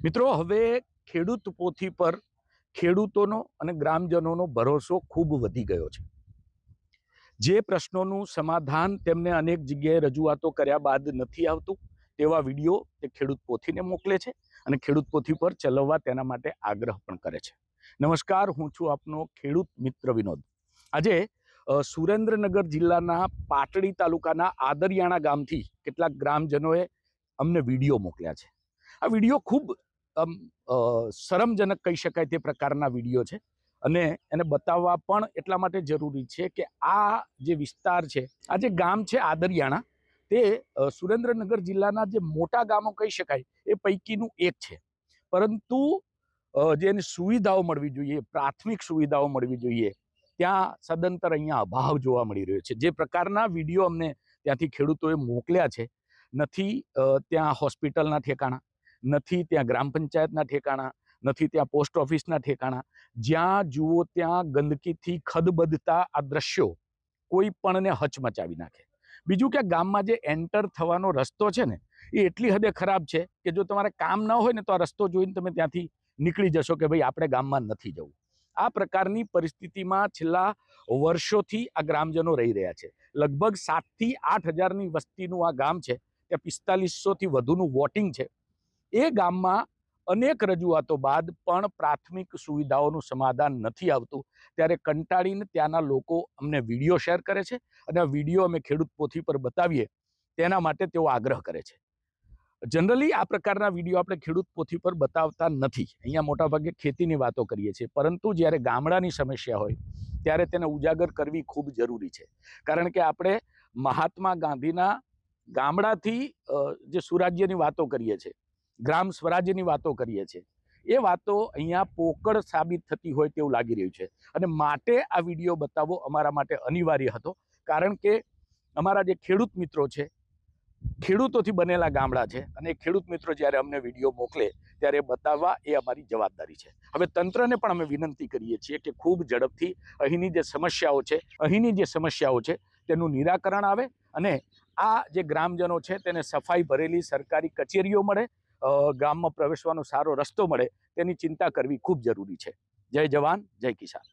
મિત્રો હવે ખેડૂત પોથી પર ખેડૂતોનો અને ગ્રામજનોનો ભરોસો ખૂબ વધી ગયો છે। જે પ્રશ્નોનું સમાધાન તેમને અનેક જગ્યાએ રજૂઆતો કર્યા બાદ નથી આવતું તેવા વિડીયો તે ખેડૂત પોથીને મોકલે છે અને ખેડૂત પોથી પર ચલાવવા તેના માટે આગ્રહ પણ કરે છે। નમસ્કાર, હું છું આપનો ખેડૂત મિત્ર વિનોદ। આજે સુરેન્દ્રનગર જિલ્લાના પાટડી તાલુકાના આદરિયાણા ગામથી કેટલાક ગ્રામજનોએ અમને વિડીયો મોકલ્યા છે। આ વિડીયો ખૂબ શરમજનક કહી શકાય તે પ્રકારના વિડીયો છે અને એને બતાવવા પણ એટલા માટે જરૂરી છે કે આ જે વિસ્તાર છે, આ જે ગામ છે આદરિયાણા, તે સુરેન્દ્રનગર જિલ્લાના જે મોટા ગામો કહી શકાય એ પૈકીનું એક છે। પરંતુ જેની સુવિધાઓ મળવી જોઈએ, પ્રાથમિક સુવિધાઓ મળવી જોઈએ, ત્યાં સદંતર અહીંયા અભાવ જોવા મળી રહ્યો છે। જે પ્રકારના વિડીયો અમને ત્યાંથી ખેડૂતોએ મોકલ્યા છે, નથી ત્યાં હોસ્પિટલના ઠેકાણા, નથી ત્યાં ગ્રામ પંચાયતના ઠેકાણા, નથી ત્યાં પોસ્ટ ઓફિસના ઠેકાણા। જ્યાં જુઓ ત્યાં ગંદકીથી ખદબદતા આ દ્રશ્યો કોઈ પણને હચમચાવી નાખે। બીજું કે ગામમાં જે એન્ટર થવાનો રસ્તો છે ને, એ એટલી હદે ખરાબ છે કે જો તમારે કામ ન હોય ને તો આ રસ્તો જોઈને તમે ત્યાંથી નીકળી જશો કે ભાઈ આપણે ગામમાં નથી જવું। આ પ્રકારની પરિસ્થિતિમાં છેલ્લા વર્ષોથી આ ગ્રામજનો રહી રહ્યા છે। લગભગ 7 થી 8 હજારની વસ્તીનું આ ગામ છે, ત્યાં 4500થી વધુનું વોટિંગ છે। એ ગામમાં અનેક રજૂઆતો બાદ પણ પ્રાથમિક સુવિધાઓનું સમાધાન નથી આવતું, ત્યારે કંટાળીને ત્યાંના લોકો અમને વિડીયો શેર કરે છે અને આ વિડીયો અમે ખેડૂત પોથી પર બતાવીએ તેના માટે તેઓ આગ્રહ કરે છે। જનરલી આ પ્રકારના વિડીયો આપણે ખેડૂત પોથી પર બતાવતા નથી, અહીંયા મોટાભાગે ખેતીની વાતો કરીએ છીએ, પરંતુ જ્યારે ગામડાની સમસ્યા હોય ત્યારે તેને ઉજાગર કરવી ખૂબ જરૂરી છે। કારણ કે આપણે મહાત્મા ગાંધીના ગામડાથી જે સુરાજ્યની વાતો કરીએ છીએ, ગ્રામ સ્વરાજ્યની વાતો કરીએ છીએ, એ વાતો અહીંયા પોકળ સાબિત થતી હોય તેવું લાગી રહ્યું છે અને માટે આ વિડીયો બતાવવો અમારા માટે અનિવાર્ય હતો। કારણ કે અમારા જે ખેડૂત મિત્રો છે, ખેડૂતોથી બનેલા ગામડા છે અને ખેડૂત મિત્રો જ્યારે અમને વિડીયો મોકલે ત્યારે બતાવવા એ અમારી જવાબદારી છે। હવે તંત્રને પણ અમે વિનંતી કરીએ છીએ કે ખૂબ ઝડપથી અહીંની જે સમસ્યાઓ છે તેનું નિરાકરણ આવે અને આ જે ગ્રામજનો છે તેને સફાઈ ભરેલી સરકારી કચેરીઓ મળે, ગામમાં પ્રવેશવાનો સારો રસ્તો મળે, તેની ચિંતા કરવી ખૂબ જરૂરી છે। જય જવાન, જય કિસાન।